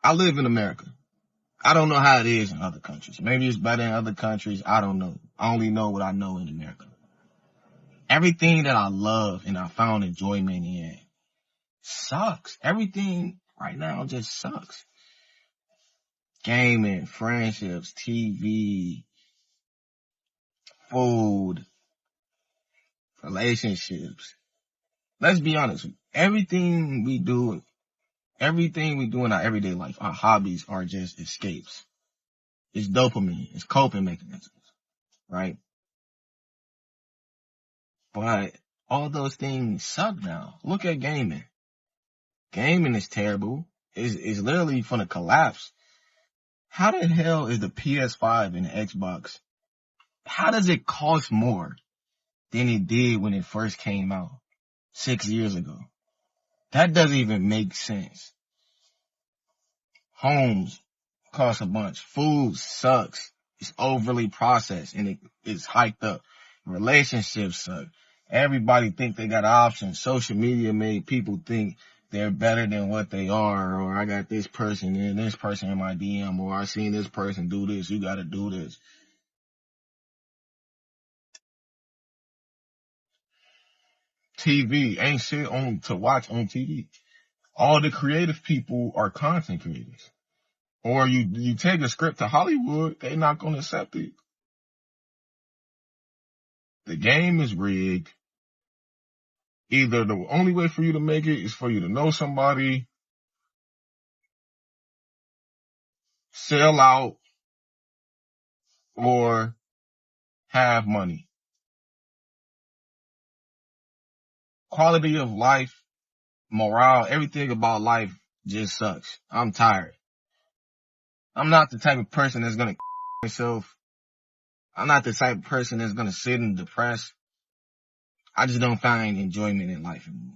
I live in America. I don't know how it is in other countries. Maybe it's better in other countries. I don't know. I only know what I know in America. Everything that I love and I found enjoyment in sucks. Everything right now just sucks. Gaming, friendships, TV, food, relationships. Let's be honest. Everything we do in our everyday life, our hobbies are just escapes. It's dopamine. It's coping mechanisms, right? But all those things suck now. Look at gaming. Gaming is terrible. It's literally gonna collapse. How the hell is the PS5 and the Xbox? How does it cost more than it did when it first came out 6 years ago? That doesn't even make sense. Homes cost a bunch. Food sucks. It's overly processed and it's hyped up. Relationships suck. Everybody think they got options. Social media made people think they're better than what they are, or I got this person and this person in my DM, or I seen this person do this. You gotta do this. TV ain't shit on to watch on TV. All the creative people are content creators. Or you take a script to Hollywood, they not gonna accept it. The game is rigged. Either the only way for you to make it is for you to know somebody, sell out, or have money. Quality of life, morale, everything about life just sucks. I'm tired. I'm not the type of person that's gonna myself. I'm not the type of person that's gonna sit and depress. I just don't find enjoyment in life anymore.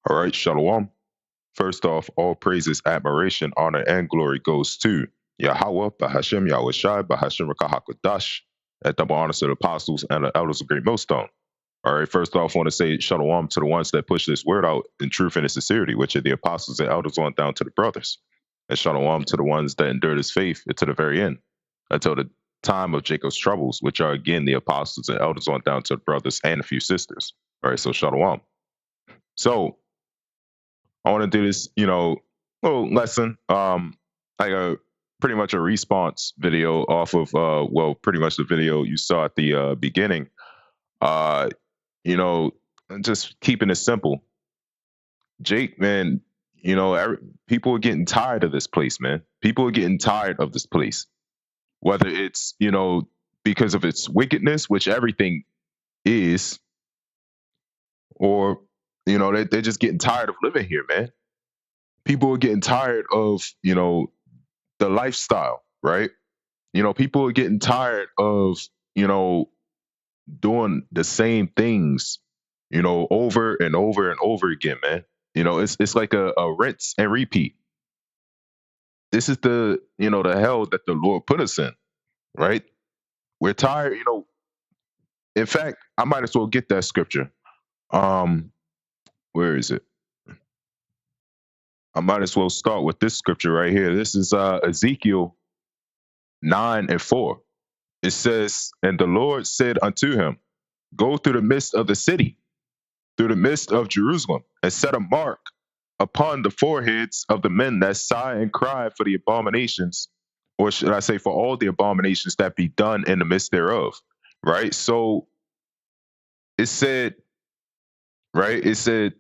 All right, Shalom. First off, all praises, admiration, honor, and glory goes to Yahweh, Bahashem, Yahweh Shai, Bahashem Rakahakodash, at double honors to the apostles and the elders of Great Millstone. All right, first off, I want to say Shalom to the ones that push this word out in truth and in sincerity, which are the apostles and elders on down to the brothers. And Shalom to the ones that endured his faith to the very end, until the time of Jacob's troubles, which are again the apostles and elders on down to the brothers and a few sisters. All right, so Shalom. So I want to do this, little lesson, like a pretty much a response video off of, pretty much the video you saw at the beginning. You know, just keeping it simple. Jake, man, people are getting tired of this place, man. People are getting tired of this place, whether it's, because of its wickedness, which everything is, or, they're just getting tired of living here, man. People are getting tired of, the lifestyle, right? People are getting tired of, doing the same things, over and over and over again, man. It's like a rinse and repeat. This is the hell that the Lord put us in, right? We're tired, In fact, I might as well get that scripture. Where is it? I might as well start with this scripture right here. This is Ezekiel 9:4. It says, "And the Lord said unto him, Go through the midst of the city, through the midst of Jerusalem, and set a mark upon the foreheads of the men that sigh and cry for the abominations, or should I say for all the abominations that be done in the midst thereof." Right? So it said, right? It said,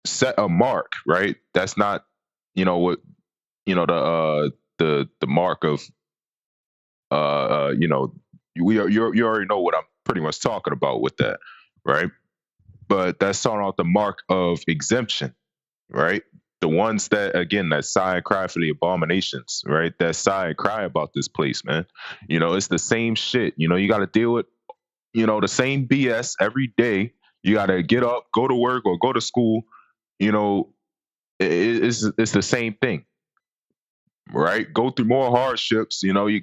set a mark, right? That's not, what, the mark of, you already know what I'm pretty much talking about with that, right? But that's talking about the mark of exemption, right? The ones that, again, that sigh and cry for the abominations, right? That sigh and cry about this place, man. It's the same shit. You got to deal with, the same BS every day. You got to get up, go to work or go to school. It's the same thing, right? Go through more hardships. The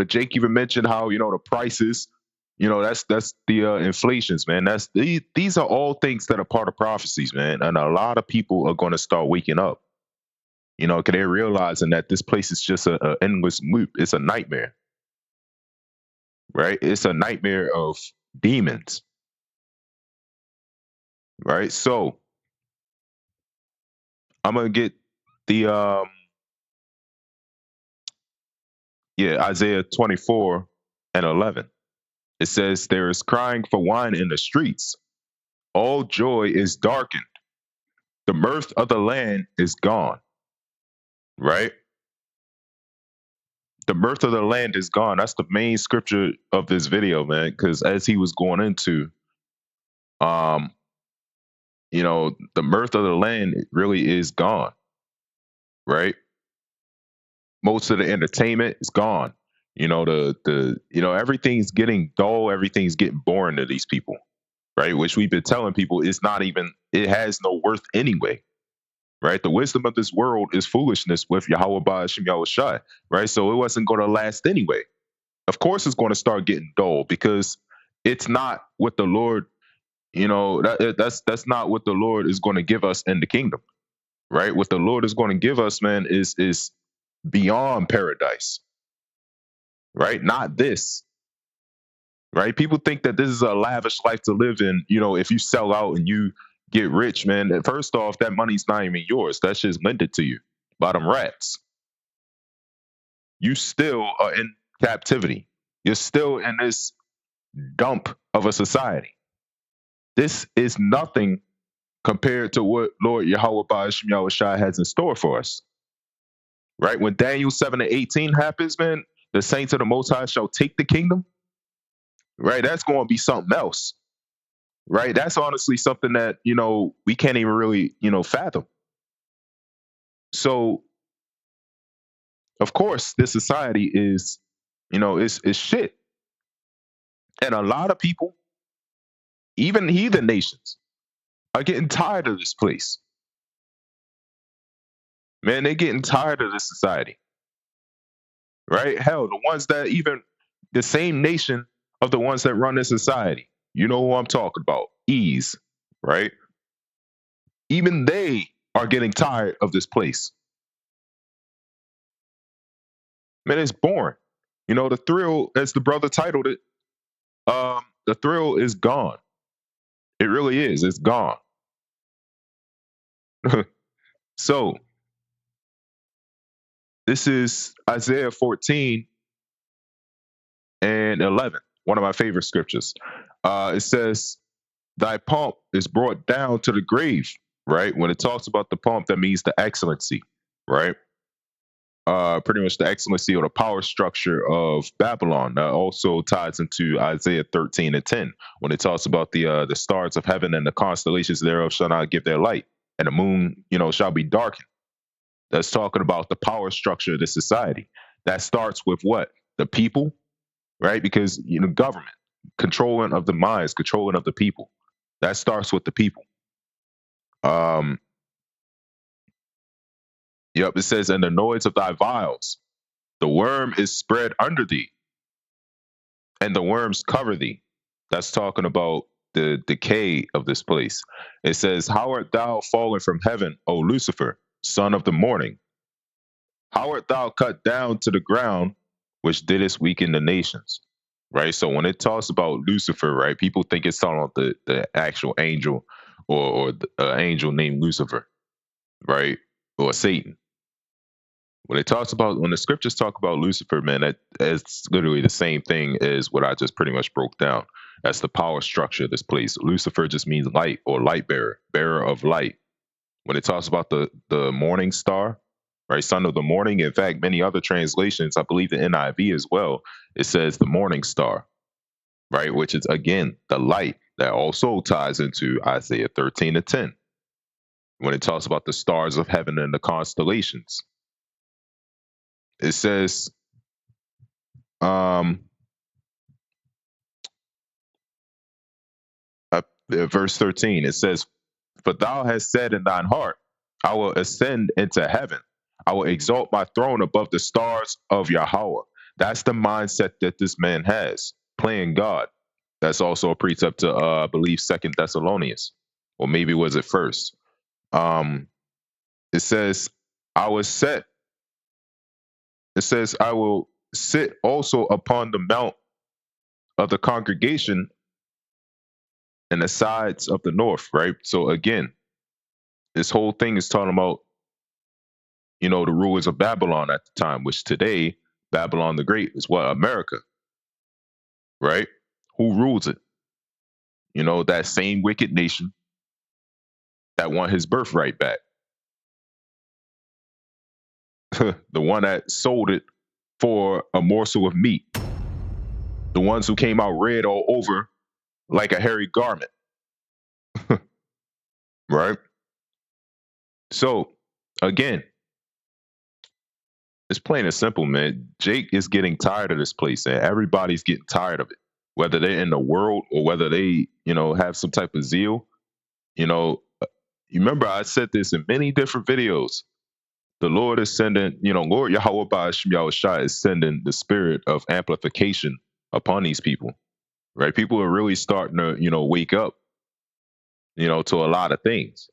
Jake even mentioned how, the prices, That's the inflations, man. These are all things that are part of prophecies, man. And a lot of people are going to start waking up. Because they're realizing that this place is just a endless loop. It's a nightmare, right? It's a nightmare of demons, right? So I'm gonna get the Isaiah 24:11. It says, "There is crying for wine in the streets. All joy is darkened. The mirth of the land is gone." Right? The mirth of the land is gone. That's the main scripture of this video, man. Because as he was going into, um, the mirth of the land really is gone. Right? Most of the entertainment is gone. Everything's getting dull. Everything's getting boring to these people. Right? Which we've been telling people it has no worth anyway. Right? The wisdom of this world is foolishness with Yahweh Ba'ashem Yahweh Shai. Right? So it wasn't going to last anyway. Of course it's going to start getting dull because it's not what the Lord, that's not what the Lord is going to give us in the kingdom. Right? What the Lord is going to give us, man, is beyond paradise. Right? Not this. Right? People think that this is a lavish life to live in. If you sell out and you get rich, man, first off, that money's not even yours. That's just lended to you by them rats. You still are in captivity. You're still in this dump of a society. This is nothing compared to what Lord Yahweh Ba'ashem Yahweh Shai has in store for us. Right? When Daniel 7:18 happens, man, the saints of the Most High shall take the kingdom. Right? That's going to be something else. Right? That's honestly something that, we can't even really, fathom. So, of course, this society is, is shit. And a lot of people, even heathen nations, are getting tired of this place. Man, they're getting tired of this society. Right? Hell, the same nation of the ones that run this society. You know who I'm talking about. Ease, right? Even they are getting tired of this place. Man, it's boring. The thrill, as the brother titled it, the thrill is gone. It really is. It's gone. So, this is Isaiah 14:11, one of my favorite scriptures. It says, "Thy pomp is brought down to the grave." Right? When it talks about the pomp, that means the excellency, right? Pretty much the excellency or the power structure of Babylon. That also ties into Isaiah 13:10 when it talks about the stars of heaven and the constellations thereof shall not give their light, and the moon, shall be darkened. That's talking about the power structure of the society. That starts with what? The people, right? Because government, controlling of the minds, controlling of the people. That starts with the people. Yep, it says, "And the noise of thy vials, the worm is spread under thee, and the worms cover thee." That's talking about the decay of this place. It says, "How art thou fallen from heaven, O Lucifer, son of the morning? How art thou cut down to the ground, which didst weaken the nations?" Right? So when it talks about Lucifer, right, people think it's talking about the actual angel or the angel named Lucifer, right? Or Satan. When the scriptures talk about Lucifer, man, that's literally the same thing as what I just pretty much broke down. That's the power structure of this place. Lucifer just means light or light bearer, bearer of light. When it talks about the morning star, right, son of the morning, in fact, many other translations, I believe the NIV as well, it says the morning star, right, which is again the light that also ties into Isaiah 13:10. When it talks about the stars of heaven and the constellations, it says, um, verse 13, it says, "For thou hast said in thine heart, I will ascend into heaven. I will exalt my throne above the stars of Yahweh." That's the mindset that this man has, playing God. That's also a precept to I believe Second Thessalonians, or maybe was it first? Um, it says, "I was set." It says, "I will sit also upon the mount of the congregation in the sides of the north." Right. So again, this whole thing is talking about the rulers of Babylon at the time, which today Babylon the Great is what, America, right? Who rules it? That same wicked nation that want his birthright back. The one that sold it for a morsel of meat. The ones who came out red all over like a hairy garment. Right? So, again, it's plain and simple, man. Jake is getting tired of this place, and everybody's getting tired of it. Whether they're in the world or whether they, have some type of zeal. You know, you remember I said this in many different videos. The Lord is sending, Lord Yahweh Ba'ashim Yahushua is sending the spirit of amplification upon these people, right? People are really starting to, wake up, to a lot of things.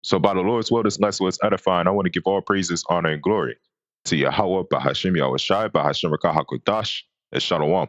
So by the Lord's will, this lesson was edifying. I want to give all praises, honor, and glory to Yahweh Ba'ashim Yahushua Ba'ashim Rakah HaKodash and Shalom.